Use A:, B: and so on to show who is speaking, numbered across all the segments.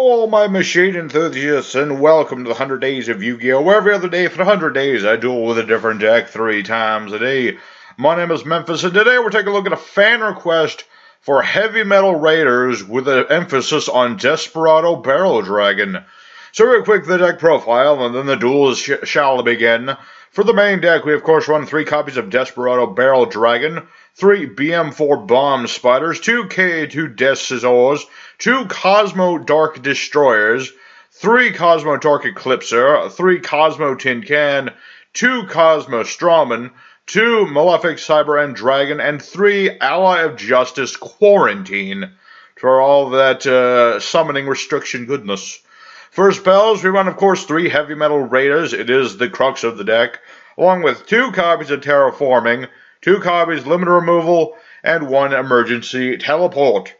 A: all my machine enthusiasts, and welcome to the 100 Days of Yu-Gi-Oh! Where every other day for the 100 days I duel with a different deck 3 times a day. My name is Memphis, and today we're taking a look at a fan request for Heavy Metal Raiders with an emphasis on Desperado Barrel Dragon. So real quick, the deck profile, and then the duel shall begin. For the main deck, we of course run 3 copies of Desperado Barrel Dragon, 3 BM4 Bomb Spiders, 2 KA2 Death Scissors, 2 Kozmo Dark Destroyers, 3 Kozmo Dark Eclipser, 3 Kozmo Tin Can, 2 Kozmo Strawman, 2 Malefic Cyber End Dragon, and 3 Ally of Justice Quarantine for all that summoning restriction goodness. For spells, we run, of course, 3 Heavy Metal Raiders. It is the crux of the deck, along with 2 copies of Terraforming, 2 copies Limit Removal, and 1 Emergency Teleport.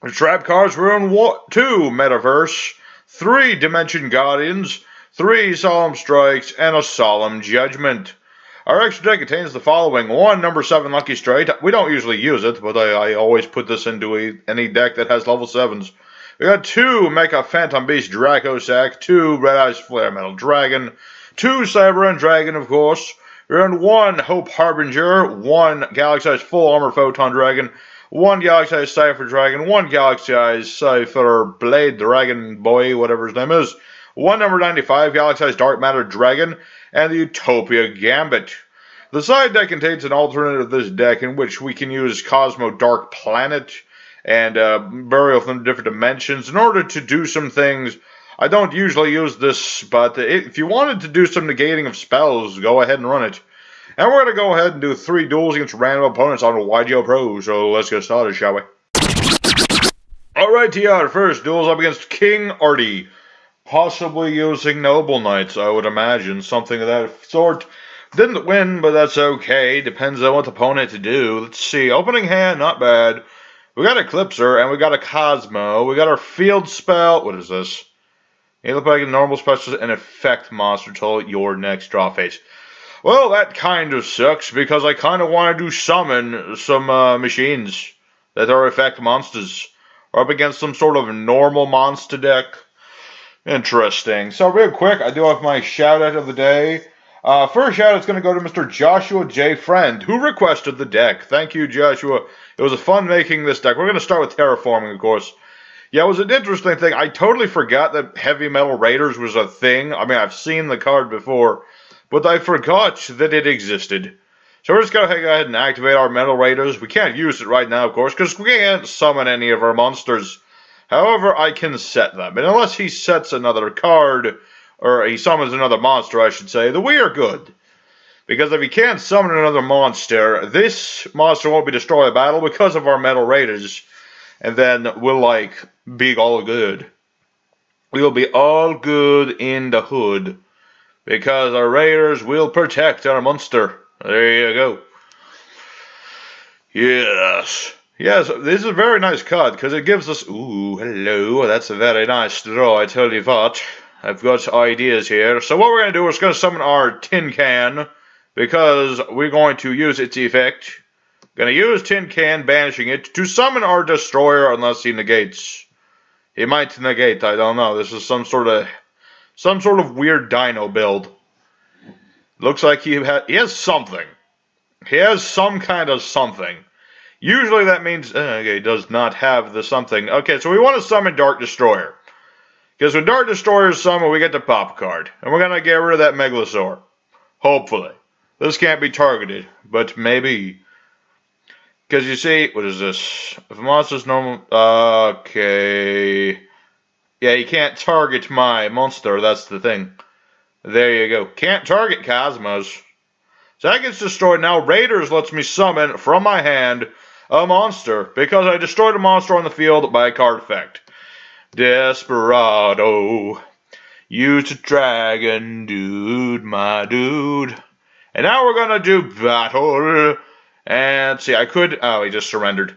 A: The trap cards, we run 2 Metaverse, 3 Dimension Guardians, 3 Solemn Strikes, and a Solemn Judgment. Our extra deck contains the following: 1 number 7 Lucky Strike. We don't usually use it, but I always put this into any deck that has level 7s. We got 2 Mecha Phantom Beast Draco Sack, 2 Red Eyes Flare Metal Dragon, 2 Cyber End Dragon, of course. We run 1 Hope Harbinger, 1 Galaxy Full Armor Photon Dragon, 1 Galaxy Cypher Dragon, 1 Galaxy Cypher Blade Dragon Boy, whatever his name is, 1 number 95 Galaxy Dark Matter Dragon, and the Utopia Gambit. The side deck contains an alternate of this deck in which we can use Kozmo Dark Planet and Burial from different dimensions in order to do some things. I don't usually use this, but if you wanted to do some negating of spells, go ahead and run it. And we're going to go ahead and do 3 duels against random opponents on YGO Pro, so let's get started, shall we? Alright, TR, first, duels up against King Artie. Possibly using Noble Knights, I would imagine, something of that sort. Didn't win, but that's okay, depends on what the opponent to do. Let's see, opening hand, not bad. We got Eclipser, and we got a Kozmo. We got our field spell. What is this? You look like a normal special and effect monster till your next draw phase. Well, that kind of sucks, because I kind of want to summon some machines that are effect monsters. Or up against some sort of normal monster deck. Interesting. So real quick, I do have my shout-out of the day. First shout-out's going to go to Mr. Joshua J. Friend, who requested the deck. Thank you, Joshua. It was fun making this deck. We're going to start with Terraforming, of course. Yeah, it was an interesting thing. I totally forgot that Heavy Metal Raiders was a thing. I mean, I've seen the card before, but I forgot that it existed. So we're just going to go ahead and activate our Metal Raiders. We can't use it right now, of course, because we can't summon any of our monsters. However, I can set them. And unless he sets another card, or he summons another monster, I should say, then we are good. Because if he can't summon another monster, this monster won't be destroyed by battle because of our Metal Raiders. And then we'll, be all good. We will be all good in the hood. Because our Raiders will protect our monster. There you go. Yes. Yes, this is a very nice card, because it gives us... Ooh, hello, that's a very nice draw, I tell you what. I've got ideas here. So what we're going to do is going to summon our Tin Can, because we're going to use its effect. Going to use Tin Can, banishing it, to summon our Destroyer unless he negates. He might negate, I don't know. This is some sort of weird dino build. Looks like he has something. He has some kind of something. Usually that means, okay, he does not have the something. Okay, so we want to summon Dark Destroyer. Because when Dark Destroyer is summoned, we get the pop card. And we're going to get rid of that Megalosaur. Hopefully. This can't be targeted, but maybe. Because you see, what is this? If a monster's normal... Okay. Yeah, you can't target my monster, that's the thing. There you go. Can't target Kozmos. So that gets destroyed. Now Raiders lets me summon from my hand a monster, because I destroyed a monster on the field by a card effect. Desperado. Use a dragon, dude, my dude. And now we're gonna do battle. And see, I could... Oh, he just surrendered.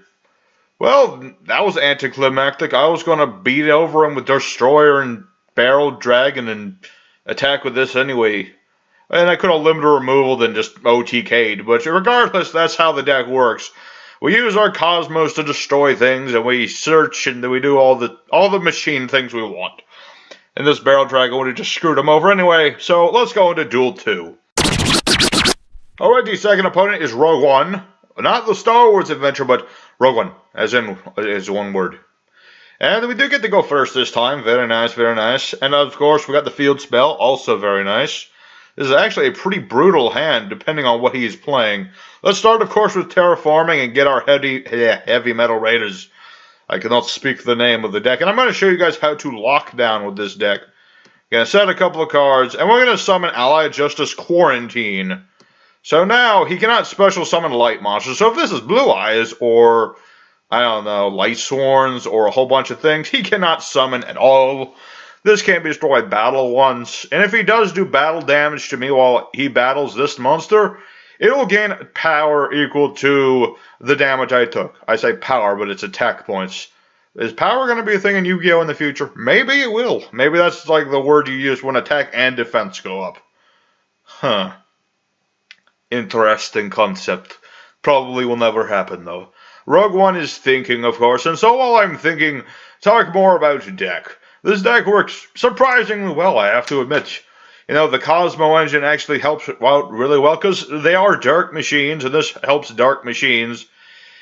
A: Well, that was anticlimactic. I was gonna beat over him with Destroyer and Barrel Dragon and attack with this anyway. And I could have limited removal than just OTK'd. But regardless, that's how the deck works. We use our Cosmos to destroy things, and we search, and we do all the machine things we want. And this Barrel Dragon would have just screwed him over anyway, so let's go into Duel 2. Alright, the second opponent is Rogue One. Not the Star Wars adventure, but Rogue One, as one word. And we do get to go first this time. Very nice, very nice. And of course, we got the field spell, also very nice. This is actually a pretty brutal hand, depending on what he's playing. Let's start, of course, with terraforming and get our heavy metal raiders. I cannot speak the name of the deck. And I'm going to show you guys how to lock down with this deck. Going to set a couple of cards, and we're going to summon Allied Justice Quarantine. So now, he cannot special summon light monsters. So if this is Blue Eyes, or, I don't know, Light Sworns, or a whole bunch of things, he cannot summon at all. This can't be destroyed battle once. And if he does do battle damage to me while he battles this monster, it will gain power equal to the damage I took. I say power, but it's attack points. Is power going to be a thing in Yu-Gi-Oh! In the future? Maybe it will. Maybe that's like the word you use when attack and defense go up. Huh. Interesting concept. Probably will never happen, though. Rogue One is thinking, of course, and so while I'm thinking, talk more about deck. This deck works surprisingly well, I have to admit. You know, the Kozmo engine actually helps out really well, because they are dark machines, and this helps dark machines.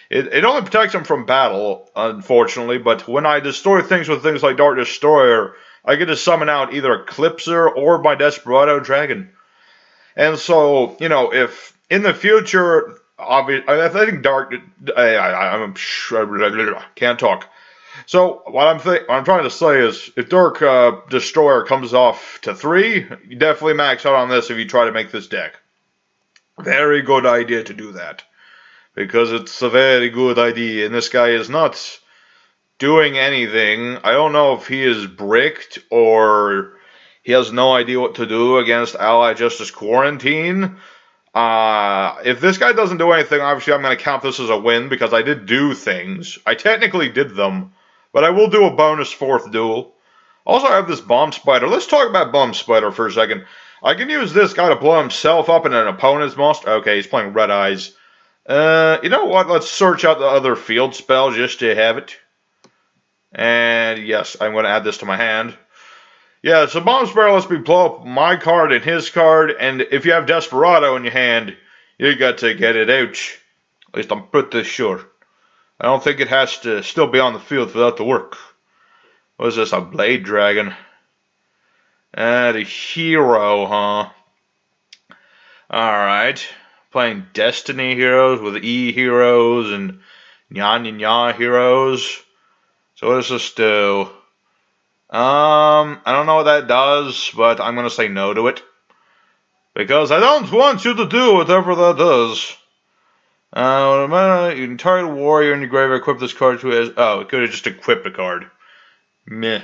A: It only protects them from battle, unfortunately, but when I destroy things with things like Dark Destroyer, I get to summon out either Eclipser or my Desperado Dragon. And so, you know, if in the future, I think Dark, can't talk. So what I'm trying to say is, if Dark Destroyer comes off to 3, you definitely max out on this if you try to make this deck. Very good idea to do that, because it's a very good idea, and this guy is not doing anything. I don't know if he is bricked or he has no idea what to do against Allied Justice Quarantine. If this guy doesn't do anything, obviously I'm going to count this as a win, because I did do things. I technically did them, but I will do a bonus 4th duel. Also, I have this Bomb Spider. Let's talk about Bomb Spider for a second. I can use this guy to blow himself up in an opponent's monster. Okay, he's playing Red Eyes. You know what? Let's search out the other field spell just to have it. And yes, I'm going to add this to my hand. Yeah, so Bomb Spider lets me blow up my card and his card, and if you have Desperado in your hand, you got to get it out. At least I'm pretty sure. I don't think it has to still be on the field for that to work. What is this, a Blade Dragon? The hero, huh? Alright. Playing Destiny heroes with E heroes and Nya heroes. So what does this do? I don't know what that does, but I'm going to say no to it. Because I don't want you to do whatever that does. You can target a warrior in your graveyard, equip this card to his... Oh, it could have just equipped a card. Meh.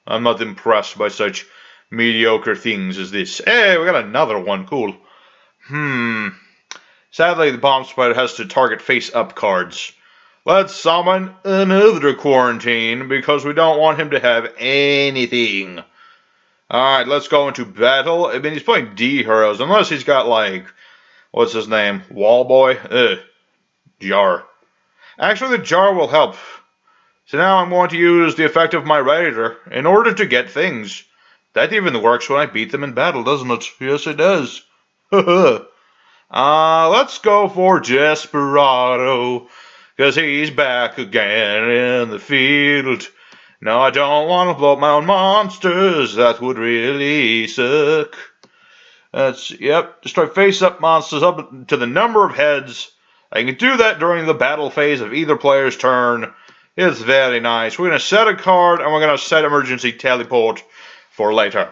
A: I'm not impressed by such mediocre things as this. Hey, we got another one. Cool. Sadly, the Bomb Spider has to target face-up cards. Let's summon another Quarantine, because we don't want him to have anything. Alright, let's go into battle. I mean, he's playing D heroes, unless he's got, like, what's his name? Wallboy? Jar. Actually, the Jar will help. So now I'm going to use the effect of my Raider in order to get things. That even works when I beat them in battle, doesn't it? Yes, it does. Let's go for Desperado, because he's back again in the field. No, I don't want to blow up my own monsters. That would really suck. Destroy face-up monsters up to the number of heads. I can do that during the battle phase of either player's turn. It's very nice. We're going to set a card, and we're going to set emergency teleport for later.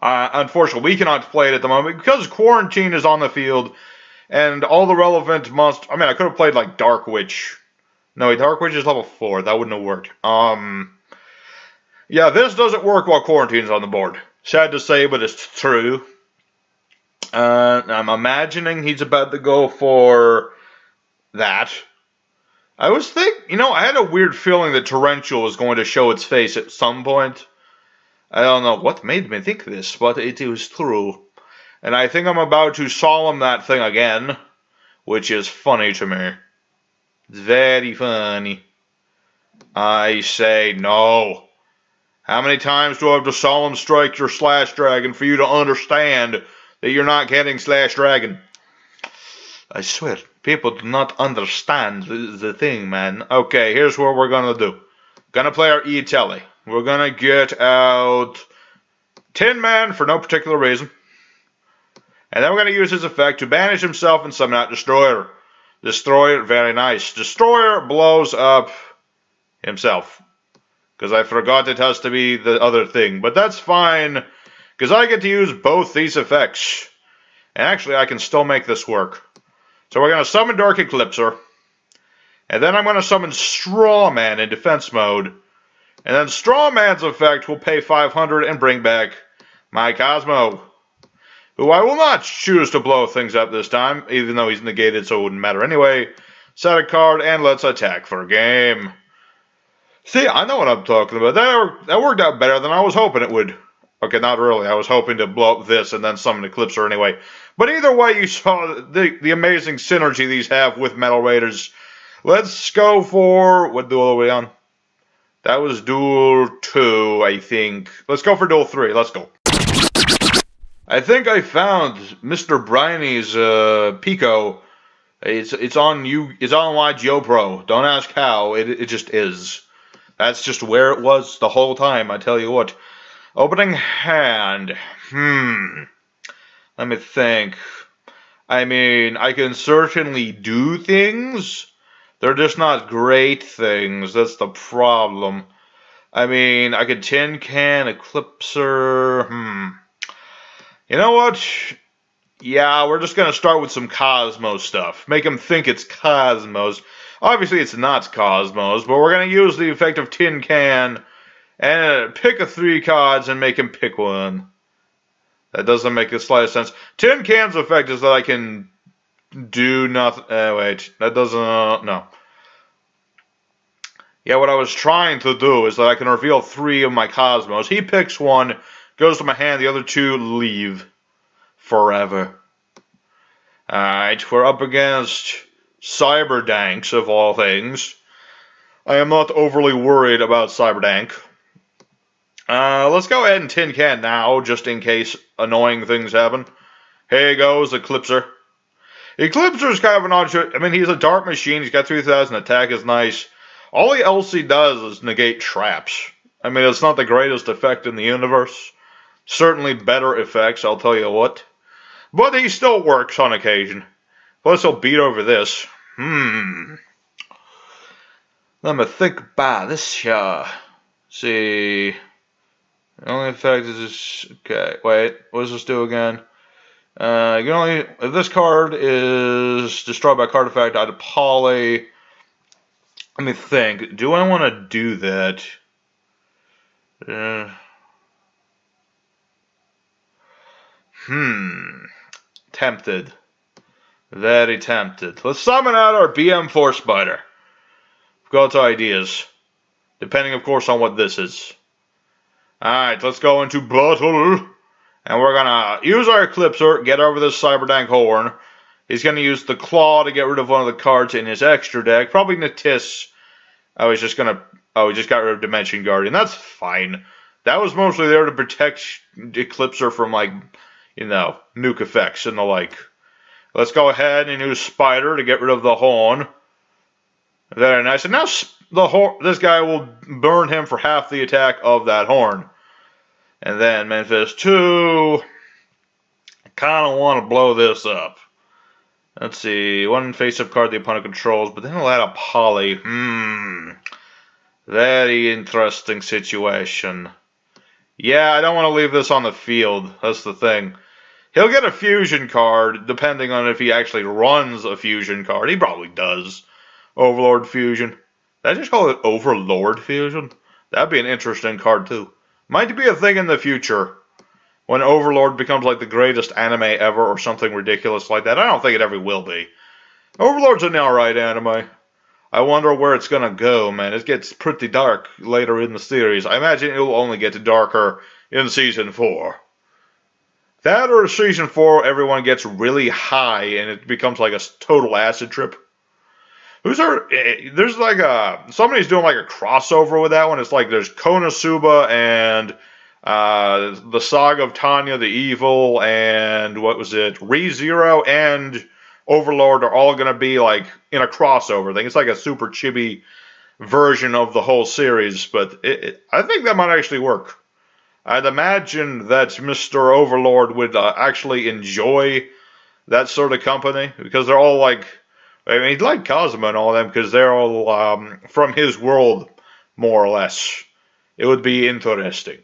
A: Unfortunately, we cannot play it at the moment because Quarantine is on the field, and all the relevant monsters... I mean, I could have played, like, Dark Witch. No, Dark Witch is level 4. That wouldn't have worked. Yeah, this doesn't work while Quarantine's on the board. Sad to say, but it's true. I'm imagining he's about to go for that. I was I had a weird feeling that Torrential was going to show its face at some point. I don't know what made me think this, but it was true. And I think I'm about to solemn that thing again, which is funny to me. It's very funny. I say no. How many times do I have to solemn strike your Slash Dragon for you to understand that you're not getting Slash Dragon? I swear, people do not understand the thing, man. Okay, here's what we're gonna do. Gonna play our E-Telly. We're gonna get out Tin Man for no particular reason. And then we're gonna use his effect to banish himself and summon out Destroyer. Destroyer, very nice. Destroyer blows up himself. Because I forgot it has to be the other thing. But that's fine. Because I get to use both these effects. And actually, I can still make this work. So we're going to summon Dark Eclipser. And then I'm going to summon Straw Man in defense mode. And then Straw Man's effect will pay 500 and bring back my Kozmo. Who I will not choose to blow things up this time. Even though he's negated, so it wouldn't matter anyway. Set a card and let's attack for a game. See, I know what I'm talking about. That worked out better than I was hoping it would. Okay, not really. I was hoping to blow up this and then summon Eclipser anyway. But either way, you saw the amazing synergy these have with Metal Raiders. Let's go for... What duel are we on? That was Duel 2, I think. Let's go for Duel 3. Let's go. I think I found Mr. Briney's Pico. It's on YGO Pro. Don't ask how. It just is. That's just where it was the whole time, I tell you what. Opening hand. Let me think. I mean, I can certainly do things. They're just not great things. That's the problem. I mean, I could Tin Can, Eclipser. You know what? Yeah, we're just going to start with some Kozmo stuff. Make them think it's Cosmos. Obviously, it's not Cosmos, but we're going to use the effect of Tin Can and pick a 3 cards and make him pick one. That doesn't make the slightest sense. Tin Can's effect is that I can do nothing. Wait, that doesn't. No. Yeah, what I was trying to do is that I can reveal 3 of my Cosmos. He picks one, goes to my hand, the other 2 leave forever. Alright, we're up against Cyberdanks, of all things. I am not overly worried about Cyberdank. Let's go ahead and Tin Can now, just in case annoying things happen. Here goes Eclipser. Eclipser's kind of an odd choice. I mean, he's a dart machine. He's got 3,000 attack, is nice. All else he does is negate traps. I mean, it's not the greatest effect in the universe. Certainly better effects, I'll tell you what. But he still works on occasion. Plus, he'll beat over this. Let me think about this. See. The only effect is this. Okay, wait. What does this do again? You can only. If this card is destroyed by card effect, I'd poly. Let me think. Do I want to do that? Tempted. Very tempted. Let's summon out our BM4 Spider. We've got ideas. Depending, of course, on what this is. Alright, let's go into battle. And we're gonna use our Eclipser, get over this Cyberdank Horn. He's gonna use the Claw to get rid of one of the cards in his extra deck. Probably Natis. He just got rid of Dimension Guardian. That's fine. That was mostly there to protect Eclipser from, like, you know, nuke effects and the like. Let's go ahead and use Spider to get rid of the Horn. Very nice. And now this guy will burn him for half the attack of that Horn. And then Memphis 2. I kind of want to blow this up. Let's see. One face-up card the opponent controls, but then he'll add a poly. Very interesting situation. Yeah, I don't want to leave this on the field. That's the thing. He'll get a fusion card, depending on if he actually runs a fusion card. He probably does. Overlord Fusion. Did I just call it Overlord Fusion? That'd be an interesting card, too. Might be a thing in the future. When Overlord becomes like the greatest anime ever or something ridiculous like that. I don't think it ever will be. Overlord's an alright anime. I wonder where it's gonna go, man. It gets pretty dark later in the series. I imagine it'll only get darker in Season 4. That or Season 4, everyone gets really high and it becomes like a total acid trip. There's like somebody's doing like a crossover with that one. It's like there's Konosuba and the Saga of Tanya the Evil and what was it? ReZero and Overlord are all gonna be like in a crossover thing. It's like a super chibi version of the whole series, but I think that might actually work. I'd imagine that Mr. Overlord would actually enjoy that sort of company because they're all like, I mean, he'd like Kozmo and all them because they're all from his world, more or less. It would be interesting.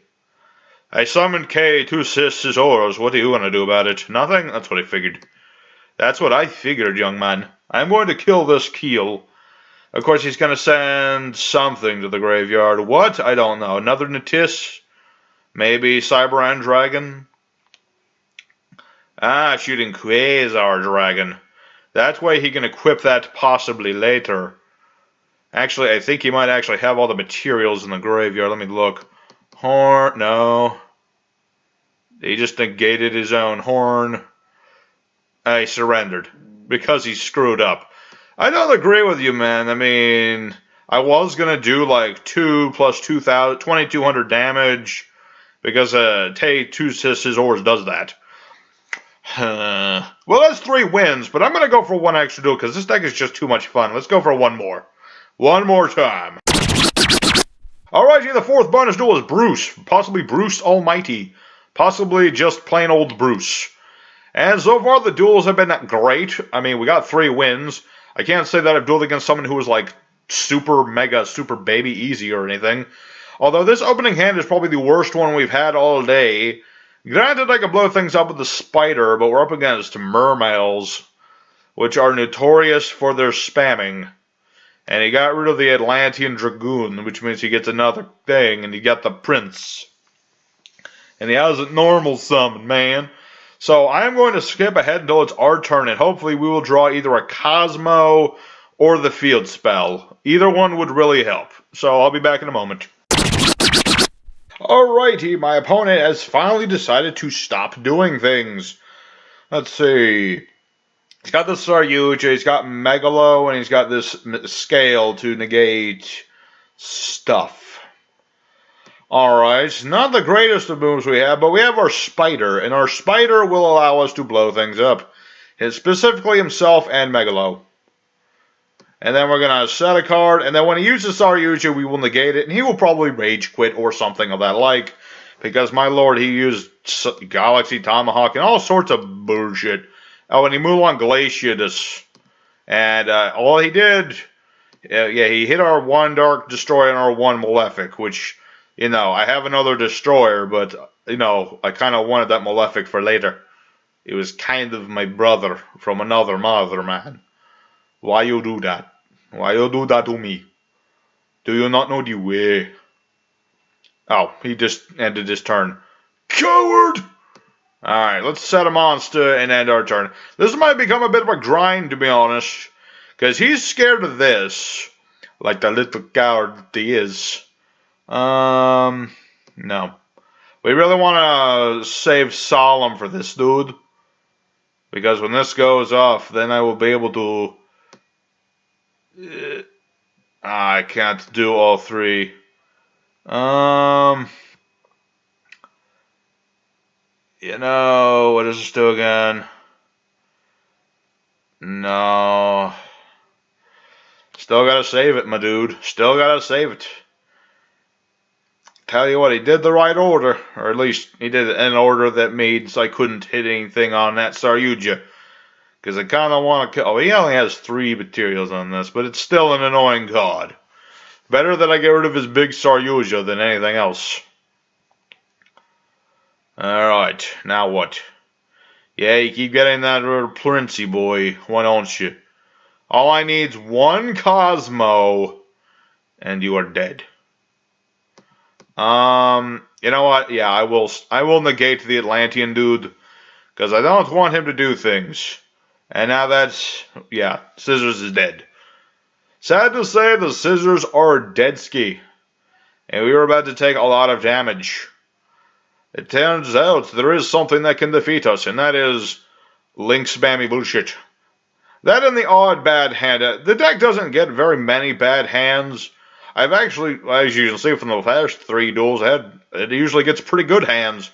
A: I summoned K to assist his auras. What are you going to do about it? Nothing? That's what I figured. That's what I figured, young man. I'm going to kill this Keel. Of course, he's going to send something to the graveyard. What? I don't know. Another Natis? Maybe Cyberan Dragon? Ah, shooting Quasar Dragon. That way he can equip that possibly later. Actually, I think he might actually have all the materials in the graveyard. Let me look. Horn, no. He just negated his own horn. He surrendered. Because he screwed up. I don't agree with you, man. I mean, I was going to do like 2 plus 2,000, 2,200 damage. Because Tay2 his ores does that. Well, that's 3 wins, but I'm going to go for 1 extra duel because this deck is just too much fun. Let's go for 1 more. 1 more time. Alrighty, the 4th bonus duel is Bruce. Possibly Bruce Almighty. Possibly just plain old Bruce. And so far, the duels have been great. I mean, we got 3 wins. I can't say that I've dueled against someone who was like super, mega, super baby easy or anything. Although this opening hand is probably the worst one we've had all day. Granted, I can blow things up with the Spider, but we're up against Mermails, which are notorious for their spamming. And he got rid of the Atlantean Dragoon, which means he gets another thing, and he got the Prince. And he has a normal summon, man. So I'm going to skip ahead until it's our turn, and hopefully we will draw either a Kozmo or the Field Spell. Either one would really help. So I'll be back in a moment. Alrighty, my opponent has finally decided to stop doing things. Let's see. He's got the Saryuja, he's got Megalo, and he's got this Scale to negate stuff. Alright, not the greatest of moves we have, but we have our Spider, and our Spider will allow us to blow things up. Specifically himself and Megalo. And then we're going to set a card, and then when he uses Saryuja, we will negate it, and he will probably Rage Quit or something of that like, because my lord, he used Galaxy Tomahawk and all sorts of bullshit. Oh, and he moved on Glaciatus, and all he did, yeah, he hit our 1 Dark Destroyer and our 1 Malefic, which, you know, I have another Destroyer, but, you know, I kind of wanted that Malefic for later. It was kind of my brother from another mother, man. Why you do that? Why you do that to me? Do you not know the way? Oh, he just ended his turn. Coward! Alright, let's set a monster and end our turn. This might become a bit of a grind, to be honest. Because he's scared of this. Like the little coward that he is. No. We really want to save Solemn for this dude. Because when this goes off, then I will be able to... I can't do all 3. You know, what does this do again? No. Still gotta save it, my dude. Still gotta save it. Tell you what, he did the right order. Or at least, he did it in an order that means I couldn't hit anything on that Saryuja. Because I kind of want to... Oh, he only has 3 materials on this, but it's still an annoying card. Better that I get rid of his big Saryuja than anything else. Alright, now what? Yeah, you keep getting that little Princey boy, why don't you? All I need's 1 Kozmo, and you are dead. You know what? Yeah, I will negate the Atlantean dude, because I don't want him to do things. And now that's, yeah, Scissors is dead. Sad to say, the Scissors are dead ski. And we were about to take a lot of damage. It turns out there is something that can defeat us, and that is Link spammy bullshit. That and the odd bad hand. The deck doesn't get very many bad hands. I've actually, as you can see from the past 3 duels I had, it usually gets pretty good hands.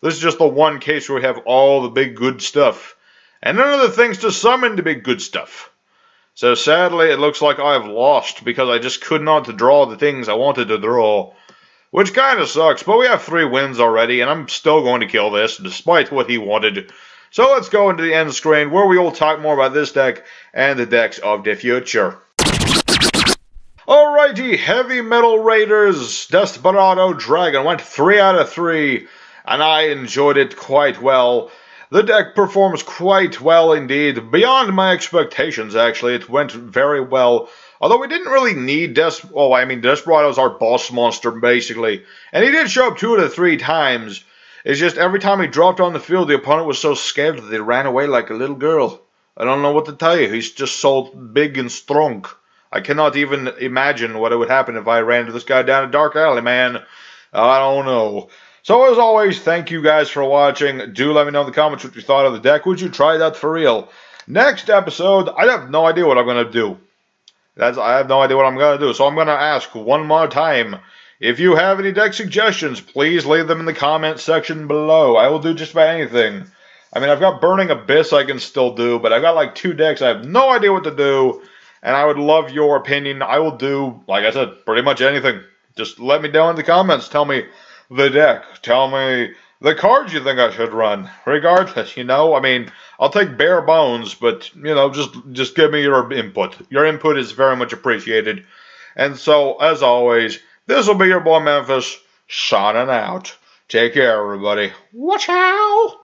A: This is just the one case where we have all the big good stuff. And none of the things to summon the big good stuff. So sadly, it looks like I've lost because I just could not draw the things I wanted to draw. Which kind of sucks, but we have 3 wins already, and I'm still going to kill this, despite what he wanted. So let's go into the end screen, where we will talk more about this deck and the decks of the future. Alrighty, Heavy Metal Raiders Desperado Dragon went 3 out of 3, and I enjoyed it quite well. The deck performs quite well indeed, beyond my expectations actually. It went very well. Although we didn't really need Desperado's our boss monster basically. And he did show up 2 out of 3 times. It's just every time he dropped on the field, the opponent was so scared that they ran away like a little girl. I don't know what to tell you. He's just so big and strong. I cannot even imagine what would happen if I ran to this guy down a dark alley, man. I don't know. So as always, thank you guys for watching. Do let me know in the comments what you thought of the deck. Would you try that for real? Next episode, I have no idea what I'm going to do. I have no idea what I'm going to do. So I'm going to ask one more time. If you have any deck suggestions, please leave them in the comment section below. I will do just about anything. I mean, I've got Burning Abyss I can still do, but I've got like 2 decks I have no idea what to do. And I would love your opinion. I will do, like I said, pretty much anything. Just let me know in the comments. Tell me the deck. Tell me the cards you think I should run. Regardless, you know, I mean, I'll take bare bones, but, you know, just give me your input. Your input is very much appreciated. And so, as always, this will be your boy Memphis, signing out. Take care, everybody. Watch out!